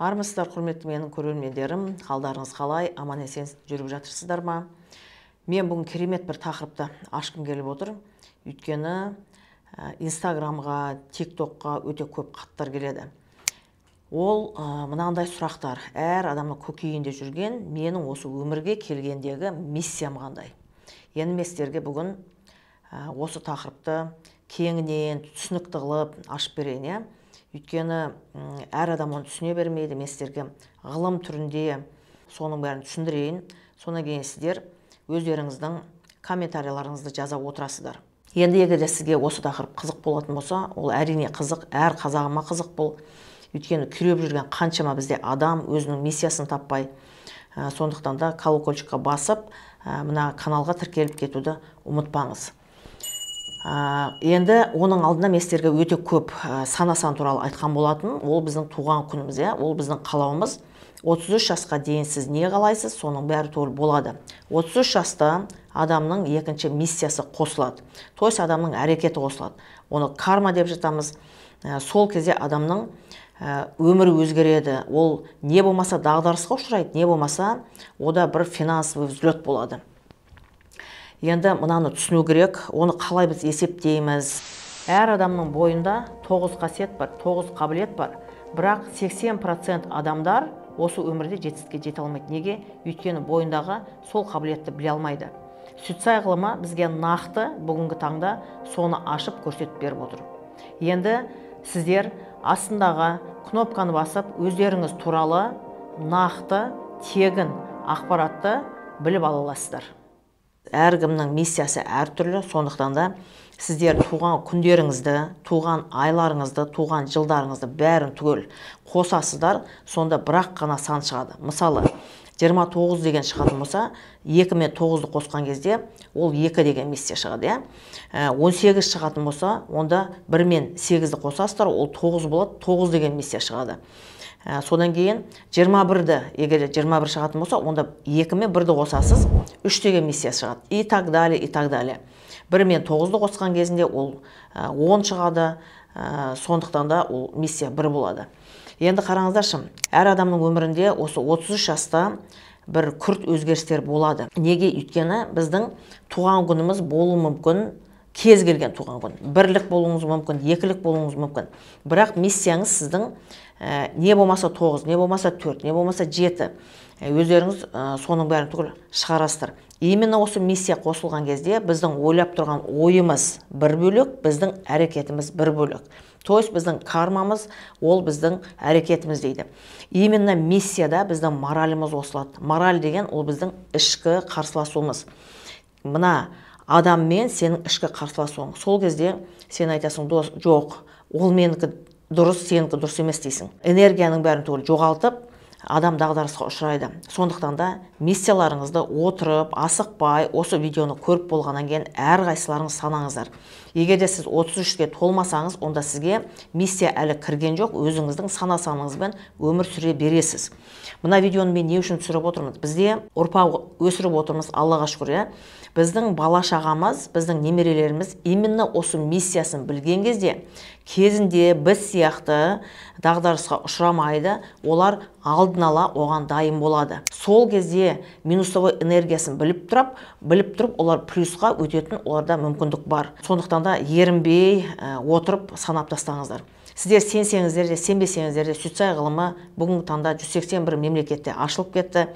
Армысыздар, құрметті менің көрермендерім, қалдарыңыз қалай, аман-есен жүріп жатырсыздар ма? Мен бүгін керемет бір тақырыпты ашқым келіп отыр. Өйткені Инстаграмға, ТикТокқа өте көп хаттар келеді. Ол мынандай сұрақтар. Әр адамның көкейінде жүрген, менің осы өмірге келгендегі миссиям қандай? Енді мен сіздерге бүгін осы тақырыпты кеңінен түсінікті қылып ашып берейін. Өйткені әр адам оны түсіне бермейді. Мен сіздерге ғылым түрінде соның бәрін түсіндірейін. Содан кейін сіздер өздеріңіздің комментарийларыңызды жаза отырасыздар. Енді егер де сізге осы тақырып қызық болатын болса, ол әрине қызық, әр қазағыма қызық бұл. Өйткені күреп жүрген қаншама бізде адам өзінің миссиясын таппай. Сондықтан да колокольчикқа басып, мына каналға тіркеліп кетуді ұмытпаңыз. Енді оның алдына мен сіздерге өте көп сана-сан туралы айтқан болатын. Ол біздің туған күніміз, ол біздің қалауымыз. 33 жасқа дейін сіз не қалайсыз, соның бәрі толы болады. 33 жаста адамның екінші миссиясы қосылады. То есть адамның әрекеті қосылады. Оны карма деп жатамыз. Сол кезде адамның өмірі өзгереді. Ол не болмаса дағдарысқа ұшырайды, не болмаса ода бір финансовый взлет болады. Енді мынаны түсіну керек, оны қалай біз есептейміз. Әр адамның бойында 9 қасиет бар, 9 қабілет бар. Бірақ 80% адамдар осы өмірде жетістікке жете алмайды. Неге? Өйткені бойындағы сол қабілетті біле алмайды. Сүтсай ғылымы бізге нақты бүгінгі таңда соны ашып көрсетіп беріп отыр. Енді сіздер астындағы кнопканы басып, өздеріңіз туралы нақты, тегін ақпаратты біліп ала аласыздар. Әркімнің миссиясы әртүрлі, сондықтан да сіздер туған күндеріңізді, туған айларыңызды, туған жылдарыңызды бәрін түгел қосасыздар, сонда бірақ қана сан шығады. Мысалы, 29 деген шығатын болса, 2 мен 9-ды қосқан кезде ол 2 деген миссия шығады. 18 шығатын болса, онда 1 мен 8-ді қосасыздар, ол 9 болады, 9 деген миссия шығады. Содан кейін 21-ді, егер 21 шығатын болса, онда 2 мен 1-ді қосасыз, 3 деген миссия шығады. И так далее, и так далее. 1 мен 9-ды қосқан кезінде ол 10 шығады, сондықтан да ол миссия 1 болады. Енді қараңыздаршы, әр адамның өмірінде осы 33 жаста бір күрт өзгерістер болады. Неге? Өйткені біздің туған күніміз болуы мүмкін, кез келген туған күн. Бірлік болуыңыз мүмкін, екілік болуыңыз мүмкін. Бірақ миссияңыз сіздің не болмаса 9, не болмаса 4, не болмаса 7. Өздеріңіз соның бәрін түгіл шығарасыздар. Именно осы миссия қосылған кезде біздің ойлап тұрған ойымыз бір бөлек, біздің әрекетіміз бір бөлек. То есть біздің кармамыз, ол біздің әрекетіміз дейді. Именно миссияда біздің мораліміз қосылады. Мораль деген ол біздің ішкі қарсыласуымыз. Мына адаммен сенің ішкі қарсыласуың. Сол кезде сен айтасың, жоқ, ол менікі дұрыс, сенікі дұрыс емес дейсің. Энергияның бәрін түгел жоғалтып, адам дағдарысқа ұшырайды. Сондықтан да миссияларыңызды отырып, асықпай, осы видеоны көріп болғаннан кейін әрқайсыларыңыз санаңыздар. Егер де сіз 33-ге толмасаңыз, онда сізге миссия әлі кірген жоқ, өзіңіздің сана-саныңызбен өмір сүре бересіз. Мына видеоны мен не үшін түсіріп отырмыз? Бізде ұрпақ өсіріп отырмыз, Аллаға шүкір. Біздің бала-шағамыз, біздің немерелеріміз именно осы миссиясын білген кезде, кезінде біз сияқты дағдарысқа ұшырамайды, олар алдын ала оған дайын болады. Сол кезде минусовой энергиясын біліп тұрып, олар плюсқа өтетін оларда мүмкіндік бар. Сондықтан да ерінбей отырып санап тастаңыздар. Сіздер сенсеңіздер де, сенбесеңіздер де, Сүтсай ғылымы бүгінгі таңда 181 мемлекетте ашылып кетті.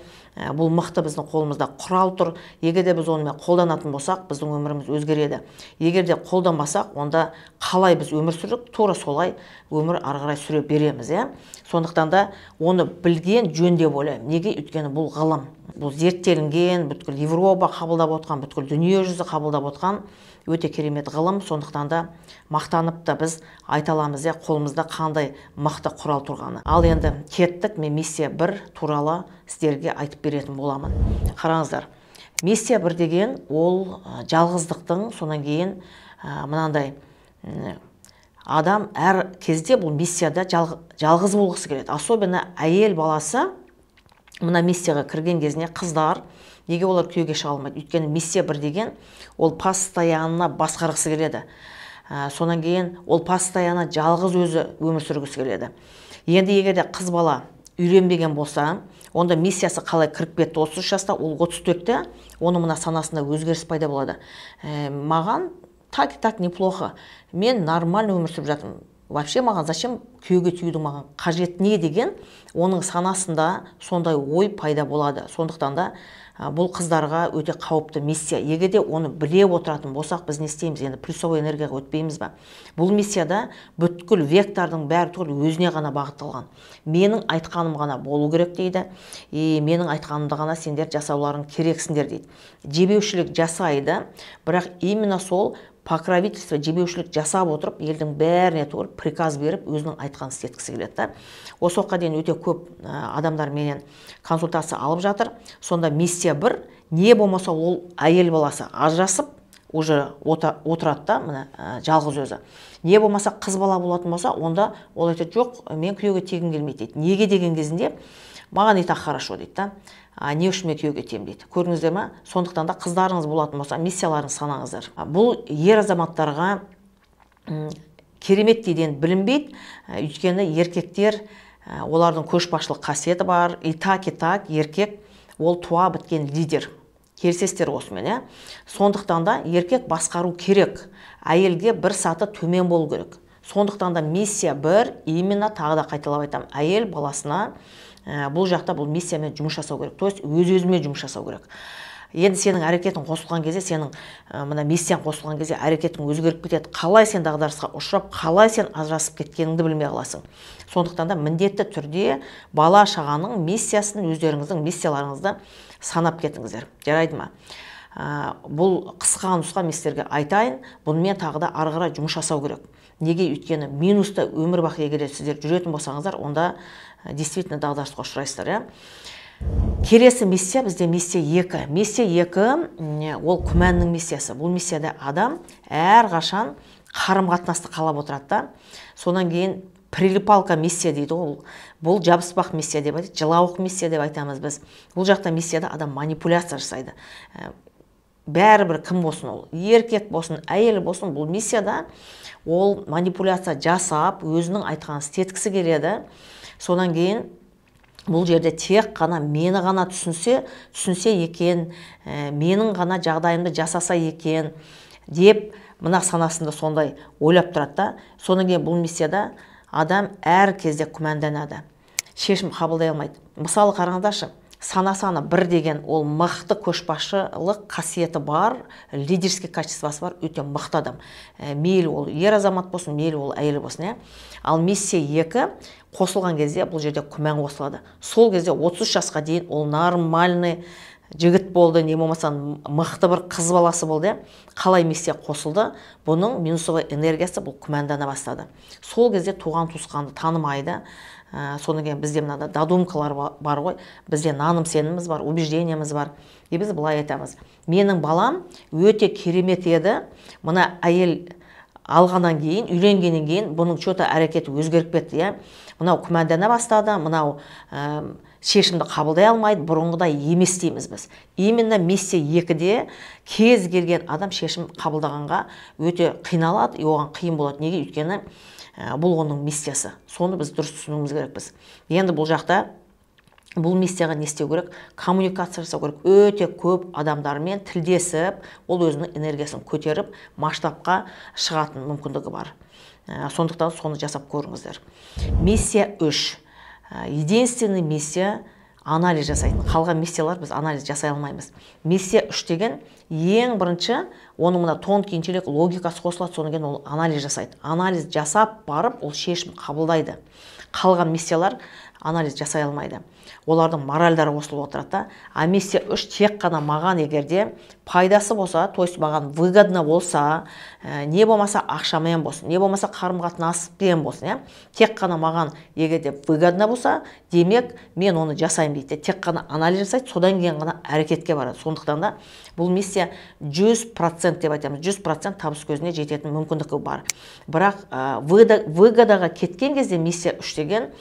Бұл мықты біздің қолымызда құрал тұр. Егер де біз онымен қолданатын болсақ, біздің өміріміз өзгереді. Егер де қолданбасақ, онда қалай біз өмір сүрдік, тура солай өмір ары қарай сүре береміз. Сондықтан да оны білген жөн деп ойлаймын. Неге? Өйткені бұл ғылым. Бұл зерттелінген, бүткіл Европа қабылдап отқан, бүткіл дүние жүзі қабылдап отқан өте керемет ғылым. Сондықтан да мақтанып та біз айта аламыз, қолымызда қандай мықты құрал тұрғаны. Ал енді кеттік, мен миссия 1 туралы сіздерге айтып беретін боламын. Қараңыздар, миссия 1 деген ол жалғыздықтың, сонан кейін мынандай адам әр кезде бұл миссияда жалғыз болғысы келеді. Особенно әйел баласы мына миссияға кірген кезіне қыздар, неге олар күйеуге шыға алмайды? Өйткені миссия 1 деген ол постоянно басқарғысы келеді. Сонан кейін ол постоянно жалғыз өзі өмір сүргісі келеді. Енді егер де қыз бала үйренбеген болса, онда миссиясы қалай кіріп кетті 33 жаста, ол 34-те, оның мына санасында өзгеріс пайда болады. Маған так и так неплохо, мен нормально өмір сүріп жатырмын. Вообще маған зачем күйеуге тиюдің маған қажет не деген, оның санасында сондай ой пайда болады. Сондықтан да бұл қыздарға өте қауіпті миссия. Егер де оны біле отыратын болсақ, біз не істейміз? Енді плюсовой энергияға өтпейміз ба? Бұл миссияда бүткіл вектордың бәрі түгел өзіне ғана бағытталған. Менің айтқаным ғана болу керек дейді. Менің айтқанымды ғана сендер жасауларың керексіңдер дейді. Жебеушілік жасайды, бірақ именно сол покровительство, жебеушілік жасап отырып, елдің бәріне түгел приказ беріп, өзінің айтқанын істеткісі келеді. Осы уақытқа дейін өте көп адамдар менен консультация алып жатыр. Сонда миссия бір, не болмаса ол әйел баласы ажырасып, уже отырады да, мына жалғыз өзі. Не болмаса қыз бала болатын болса, онда ол айтады, жоқ, мен күйеуге тегім келмейді дейді. Неге деген кезінде, маған и так хорошо дейді да. Не үшін мен күйеуге тиемін дейді. Көрдіңіздер ме? Сондықтан да қыздарыңыз болатын болса, миссияларын санаңыздар. Бұл ер азаматтарға керемет дейден білінбейді. Өйткені еркектер, олардың көшбасшылық қасиеті бар. И так еркек ол туа біткен лидер. Келісесіздер осымен, Сондықтан да еркек басқару керек. Әйелге бір саты төмен болу керек. Сондықтан да миссия бір, именно тағы да қайталап айтамын, әйел баласына бұл жақта бұл миссиямен жұмыс жасау керек. То есть өз-өзімен жұмыс жасау керек. Енді сенің әрекетің қосылған кезде, сенің мына миссияң қосылған кезде әрекетің өзгеріп кетеді. Қалай сен дағдарысқа ұшырап, қалай сен ажырасып кеткеніңді білмей қаласың. Сондықтан да міндетті түрде бала шағаның миссиясын, өздеріңіздің миссияларыңызды санап кетіңіздер. Жарайды ма? Бұл қысқа нұсқа мен сіздерге айтайын, бұнымен тағы да ары қарай жұмыс жасау керек. Неге? Өйткені минуста өмір бақи егер сіздер жүретін болсаңыздар, онда действительно дағдарысқа ұшырайсыздар. Келесі миссия бізде миссия 2. Миссия 2 ол күмәннің миссиясы. Бұл миссияда адам әрқашан қарым-қатынасты қалап отырады да. Сонан кейін прилипалка миссия дейді ол. Бұл жабыспақ миссия деп айтады, жылауық миссия деп айтамыз біз. Бұл жақта миссияда адам манипуляция жасайды. Бәрібір кім болсын ол, еркек болсын, әйел болсын, бұл миссияда ол манипуляция жасап, өзінің айтқанын істеткісі келеді. Сонан кейін бұл жерде тек қана мені ғана түсінсе екен, менің ғана жағдайымды жасаса екен деп мына санасында сондай ойлап тұрады да. Сонан кейін бұл миссияда адам әр кезде күмәнданады, шешім қабылдай алмайды. Мысалы қараңдаршы, сана бір деген ол мықты көшбасшылық қасиеті бар, лидерский качествосы бар, өте мықты адам. Мейлі ол ер азамат болсын, мейлі ол әйел болсын. Ал миссия 2 қосылған кезде бұл жерде күмән қосылады. Сол кезде 33 жасқа дейін ол нормальный жігіт болды, не болмаса мықты бір қыз баласы болды. Қалай миссия қосылды, бұның минусовый энергиясы бұл күмәндана бастады. Сол кезде туған туысқанды танымайды. Содан кейін бізде мынада додумкалар бар ғой, бізде наным сеніміміз бар, убеждениеміз бар. Біз былай айтамыз, менің балам өте керемет еді, мына әйел алғаннан кейін, үйленгеннен кейін бұның что-то әрекеті өзгеріп кетті. Мынау күмәндана бастады, мынау шешімді қабылдай алмайды, бұрынғыдай емес дейміз біз. Именно миссия 2-де кез келген адам шешім қабылдағанға өте қиналады, оған қиын болады. Неге? Өйткені бұл оның миссиясы. Соны біз дұрыс түсінуіміз керекпіз. Енді бұл жақта бұл миссияға не істеу керек? Коммуникация жасау керек. Өте көп адамдармен тілдесіп, ол өзінің энергиясын көтеріп, масштабқа шығатын мүмкіндігі бар. Сондықтан соны жасап көріңіздер. Миссия 3. Единственный миссия анализ жасайтын. Қалған миссиялар біз анализ жасай алмаймыз. Миссия 3 деген ең бірінші, оның мына тонкий интеллект логикасы қосылады, содан кейін ол анализ жасайды. Анализ жасап барып, ол шешім қабылдайды. Қалған миссиялар анализ жасай алмайды. Олардың моральдары қосылып отырады. А миссия 3 тек қана маған егерде пайдасы болса, то есть маған выгодно болса, не болмаса ақшамен болсын, не болмаса қарым-қатынаспен болсын, тек қана маған егерде выгодно болса, демек мен оны жасаймын дейді. Тек қана анализ жасайды, содан кейін ғана әрекетке барады. Сондықтан да бұл миссия 100% деп айтамыз, 100% табыс көзіне жететін мүмкіндігі бар. Бірақ выгодаға кеткен кезде миссия 3 деген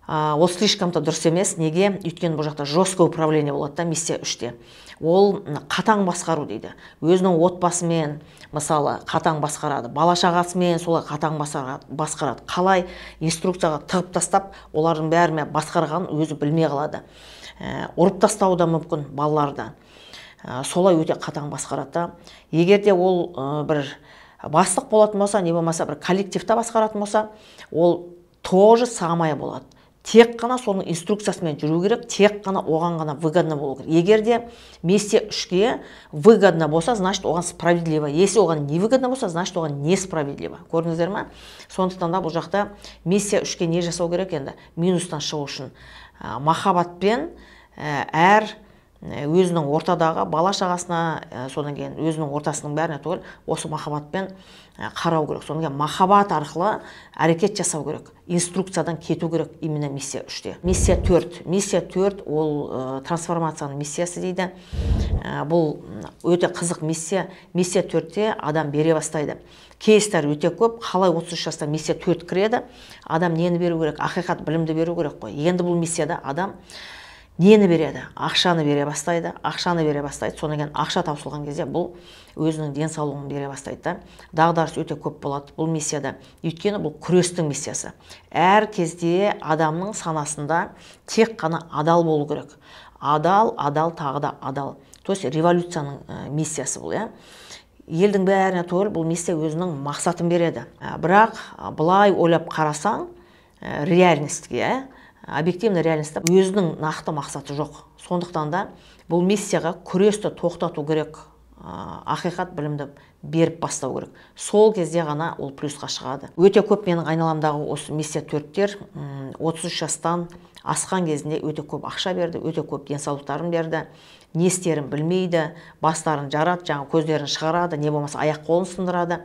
Ол слишком-то дұрыс емес. Неге? Өйткені бұл жақта жестко управление болады да, миссия 3-те. Ол қатаң басқару дейді. Өзінің отбасымен, мысалы, қатаң басқарады. Бала шағасымен солай қатаң басқарады. Қалай инструкцияға тығып тастап, олардың бәрімен басқарғанын өзі білмей қалады. Ұрып тастауы да мүмкін балаларды. Солай өте қатаң басқарады. Егерде ол бір бастық болатын болса, не болмаса бір коллективте басқаратын болса, ол тоже самое болады. Тек қана соның инструкциясымен жүру керек, тек қана оған ғана выгодно болу керек. Егерде миссия 3-ке выгодно болса, значит оған справедливо. Если оған не выгодно болса, значит оған несправедливо. Көрдіңіздер ме? Сондықтан да бұл жақта миссия 3-ке не жасау керек енді? Минустан шығу үшін махаббатпен әр өзінің ортадағы бала шағасына, содан кейін өзінің ортасының бәріне түгел осы махаббатпен қарау керек. Содан кейін махаббат арқылы әрекет жасау керек. Инструкциядан кету керек именно миссия 3-те. Миссия 4. Миссия 4 ол трансформацияның миссиясы дейді. Бұл өте қызық миссия. Миссия 4-те адам бере бастайды. Кейстер өте көп. Қалай 33 жаста миссия 4 кіреді? Адам нені беру керек? Ақиқат білімді беру керек қой. Енді бұл миссияда адам нені береді? Ақшаны бере бастайды. Ақшаны бере бастайды. Содан кейін ақша таусылған кезде бұл өзінің денсаулығын бере бастайды да. Дағдарыс өте көп болады бұл миссияда. Өйткені бұл күрестің миссиясы. Әр кезде адамның санасында тек қана адал болу керек. Адал, тағы да адал. То есть революцияның миссиясы бұл, иә. Елдің бәріне түгел бұл миссия өзінің мақсатын береді. Бірақ былай ойлап қарасаң, реальностьке, объективный реальностьта өзінің нақты мақсаты жоқ. Сондықтан да бұл миссияға күресті тоқтату керек, ақиқат білімді беріп бастау керек. Сол кезде ғана ол плюсқа шығады. Өте көп менің айналамдағы осы миссия 4-тер 33 жастан асқан кезінде өте көп ақша берді, өте көп денсаулықтарын берді. Не істерін білмейді, бастарын жарады, жаңа көздерін шығарады, не болмаса аяқ қолын сындырады.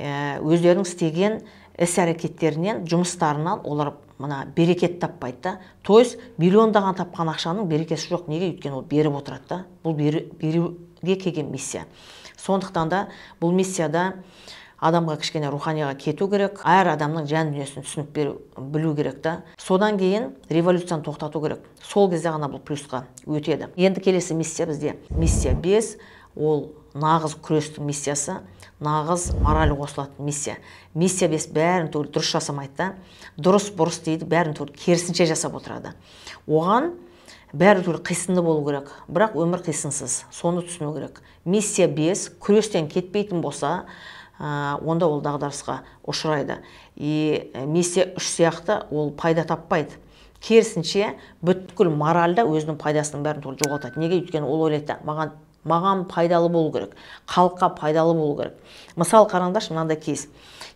Өздерінің істеген іс-әрекеттерінен, жұмыстарынан олар мына берекет таппайды да. То есть миллиондаған тапқан ақшаның берекесі жоқ. Неге? Өйткені ол беріп отырады да. Бұл беруге келген миссия. Сондықтан да бұл миссияда адамға кішкене руханияға кету керек. Әр адамның жан дүниесін түсініп білу керек та. Содан кейін революцияны тоқтату керек. Сол кезде ғана бұл плюсқа өтеді. Енді келесі миссия бізде миссия 5. Ол нағыз күрестің миссиясы, нағыз мораль қосылатын миссия. Миссия 5 бәрін түгел дұрыс жасамайды да. Дұрыс бұрыс дейді, бәрін түгел керісінше жасап отырады. Оған бәрі түгел қисынды болу керек. Бірақ өмір қисынсыз. Соны түсіну керек. Миссия 5 күрестен кетпейтін болса, онда ол дағдарысқа ұшырайды. Миссия 3 сияқты ол пайда таппайды. Керісінше бүткіл моральда өзінің пайдасының бәрін түгел жоғалтады. Неге? Өйткені ол ойлайды, маған пайдалы болу керек, халыққа пайдалы болу керек. Мысал қараңдаршы, мынандай кейс.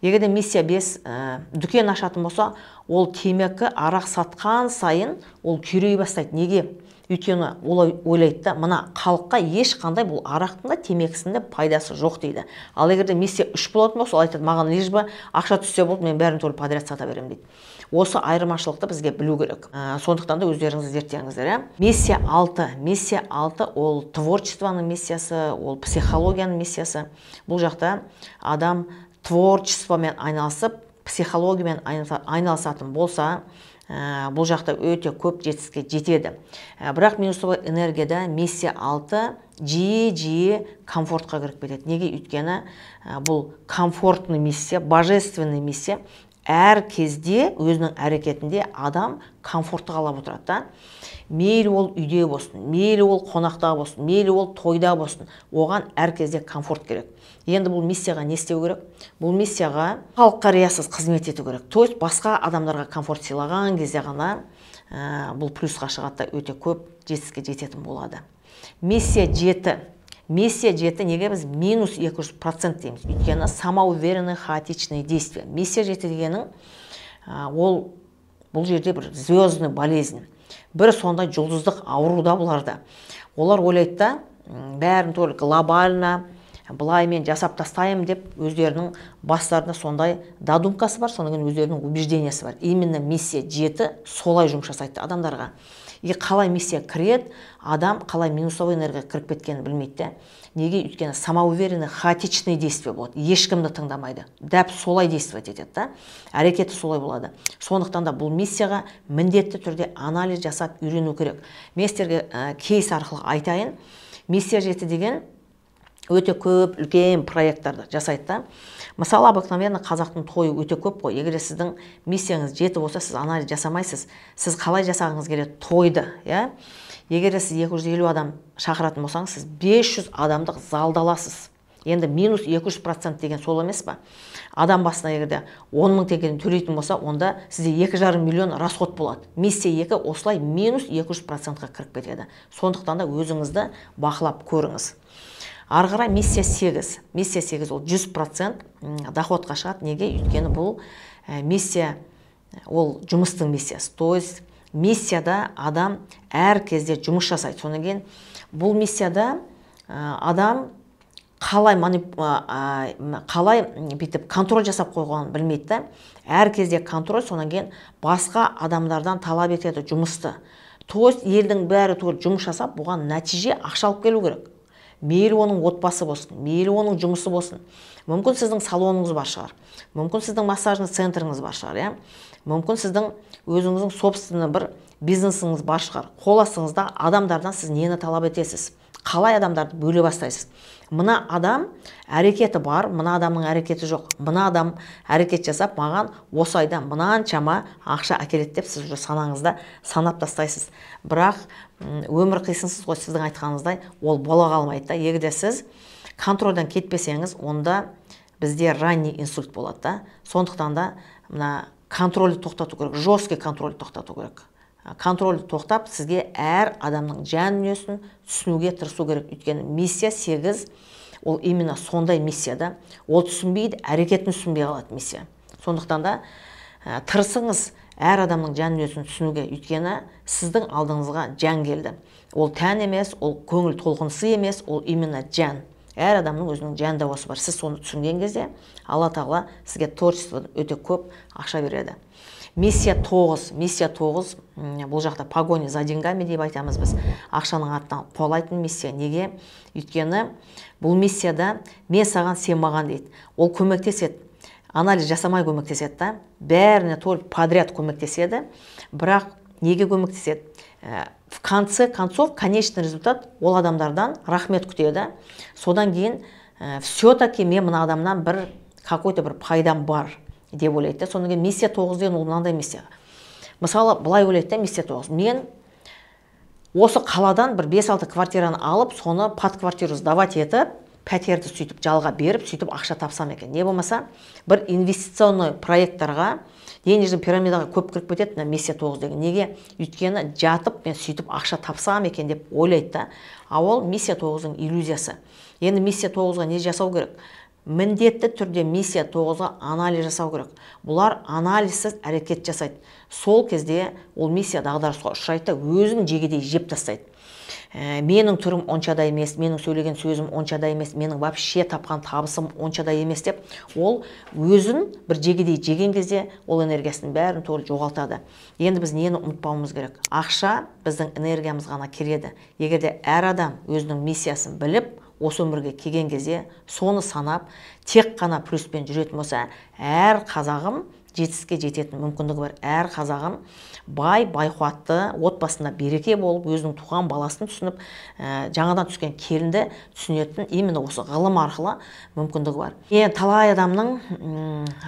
Егерде миссия 5 дүкен ашатын болса, ол темекі арақ сатқан сайын ол күйрей бастайды. Неге? Өйткені ол ойлайды да, мына халыққа ешқандай бұл арақтың да темекісінде пайдасы жоқ дейді. Ал егерде миссия 3 болатын болса, ол айтады, маған лишь бы ақша түссе болды, мен бәрін түгел подряд сата беремін дейді. Осы айырмашылықты бізге білу керек. Сондықтан да өздеріңіз зерттеңіздер. Миссия 6. Миссия 6 ол творчествоның миссиясы, ол психологияның миссиясы. Бұл жақта адам творчествомен айналысып, психологиямен айналысатын болса, бұл жақта өте көп жетістікке жетеді. Бірақ минусовой энергияда миссия 6 жиі комфортқа кіріп кетеді. Неге? Өйткені бұл комфортный миссия, божественный миссия. Әр кезде өзінің әрекетінде адам комфортты қалап отырады да. Мейлі ол үйде болсын, мейлі ол қонақта болсын, мейлі ол тойда болсын, оған әр кезде комфорт керек. Енді бұл миссияға не істеу керек? Бұл миссияға халыққа риясыз қызмет ету керек. То есть басқа адамдарға комфорт сыйлаған кезде ғана бұл плюсқа шығады да, өте көп жетістікке жететін болады. Миссия 7. Миссия 7 неге біз минус 200% дейміз? Өйткені самоуверенные хаотичные действия. Миссия 7 дегенің бұл жерде бір звездный болезнь. Бір сондай жұлдыздық ауруда бұларда. Олар ойлайды да, бәрін түгел глобально былай мен жасап тастаймын деп өздерінің бастарында сондай додумкасы бар, содан кейін өздерінің убеждениясы бар. Именно миссия 7 солай жұмыс жасайды адамдарға. И қалай миссия кіреді, адам қалай минусовой энергия кіріп кеткенін білмейді. Неге? Өйткені самоуверенный, хаотичный действие болады. Ешкімді тыңдамайды. Дәп солай действовать етеді, да? Әрекеті солай болады. Сондықтан да бұл миссияға міндетті түрде анализ жасап үйрену керек. Мен сіздерге кейс арқылы айтайын. Миссия 7 деген өте көп үлкен проекттарды жасайды да. Мысалы, обыкновенно қазақтың тойы өте көп қой. Егер сіздің миссияңыз 7 болса, сіз анализ жасамайсыз. Сіз қалай жасағыңыз келеді тойды, иә? Егер сіз 250 адам шақыратын болсаңыз, сіз 500 адамдық залды аласыз. Енді минус 200% деген сол емес па? Адам басына егерде 10 мың теңгені төлейтін болса, онда сізде 2,5 миллион расход болады. Миссия 2 осылай минус 200%-ға кіріп кетеді. Сондықтан да өзіңізді бақылап көріңіз. Ары қарай миссия 8. Миссия 8 ол 100% доходқа шығады. Неге? Өйткені бұл миссия, ол жұмыстың миссиясы. То есть миссияда адам әр кезде жұмыс жасайды. Содан кейін бұл миссияда адам қалай бүйтіп контроль жасап қойғанын білмейді да. Әр кезде контроль, содан кейін басқа адамдардан талап етеді жұмысты. То есть елдің бәрі түгел жұмыс жасап, бұған нәтиже ақша алып келу керек. Мейлі оның отбасы болсын, мейлі оның жұмысы болсын. Мүмкін сіздің салоныңыз бар шығар. Мүмкін сіздің массажный центріңіз бар шығар, иә? Мүмкін сіздің өзіңіздің собственный бір бизнесіңіз бар шығар. Қол астыңызда адамдардан сіз нені талап етесіз? Қалай адамдарды бөле бастайсыз? Мына адам әрекеті бар, мына адамның әрекеті жоқ. Мына адам әрекет жасап, маған осы айда мынаншама ақша әкеледі деп сіз санаңызда санап тастайсыз. Бірақ өмір қисынсыз ғой, сіздің айтқаныңыздай ол бола қалмайды да. Егер сіз контрольдан кетпесеңіз, онда бізде ранний инсульт болады да. Сондықтан да мына контрольді тоқтату керек, жесткий контрольді тоқтату керек. Контрольді тоқтап, сізге әр адамның жан дүниесін түсінуге тырысу керек. Өйткені миссия 8 ол именно сондай миссияда. Ол түсінбейді, әрекетін түсінбей қалады миссия. Сондықтан да тырысыңыз әр адамның жан дүниесін түсінуге. Өйткені сіздің алдыңызға жан келді. Ол тән емес, ол көңіл толқынысы емес, ол именно жан. Әр адамның өзінің жан дауасы бар. Сіз соны түсінген кезде, Алла тағала сізге творчество өте көп ақша береді. Миссия 9. Миссия 9, бұл жақта погоня за деньгами деп айтамыз біз. Ақшаның артынан қуалайтын миссия. Неге? Өйткені бұл миссияда мен саған, сен маған дейді. Ол көмектеседі. Анализ жасамай көмектеседі да. Бәріне толық подряд көмектеседі. Бірақ неге көмектеседі? В конце концов, конечный результат ол адамдардан рахмет күтеді. Содан кейін все-таки мен мына адамнан бір какой-то бір пайдам бар деп ойлайды. Содан кейін миссия 9 деген ол мынандай миссия. Мысалы, былай ойлайды да, миссия 9. Мен осы қаладан бір 5-6 квартираны алып, соны под квартиру сдавать етіп, пәтерді сөйтіп жалға беріп, сөйтіп ақша тапсам екен. Не болмаса, бір инвестиционный проекттарға, денежный пирамидаға көп кіріп кетеді, миссия 9 деген. Неге? Өйткені жатып, мен сөйтіп ақша тапсам екен деп ойлайды да. А ол миссия 9-ның иллюзиясы. Енді миссия 9-ға не жасау керек? Міндетті түрде миссия 9-ға анализ жасау керек. Бұлар анализсіз әрекет жасайды. Сол кезде ол миссия дағдарысқа ұшырайды, өзін жегедей жеп тастайды. Менің түрім оншада емес, менің сөйлеген сөзім оншада емес, менің вообще тапқан табысым оншада емес деп, ол өзін бір жегедей жеген кезде ол энергиясының бәрін толық жоғалтады. Енді біз нені ұмытпауымыз керек? Ақша біздің энергиямыз ғана келеді. Егерде әр адам өзінің миссиясын біліп, осы өмірге келген кезде соны санап, тек қана плюспен жүретін болса, әр қазағым жетістікке жететін мүмкіндігі бар. Әр қазағым бай-қуатты, отбасында береке болып, өзінің туған баласын түсініп, жаңадан түскен келінді түсінетін именно осы ғылым арқылы мүмкіндігі бар. Мен талай адамның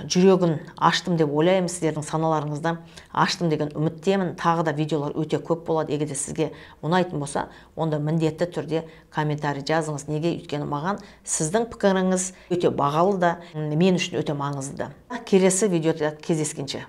жүрегін аштым деп ойлаймын, сіздердің саналарыңызда аштым деген үміттемін. Тағы да видеолар өте көп болады. Егер де сізге ұнайтын болса, онда міндетті түрде комментарий жазыңыз. Неге? Өйткені маған сіздің пікіріңіз өте бағалы да, мен үшін өте маңызды да. Келесі видеода кездескенше.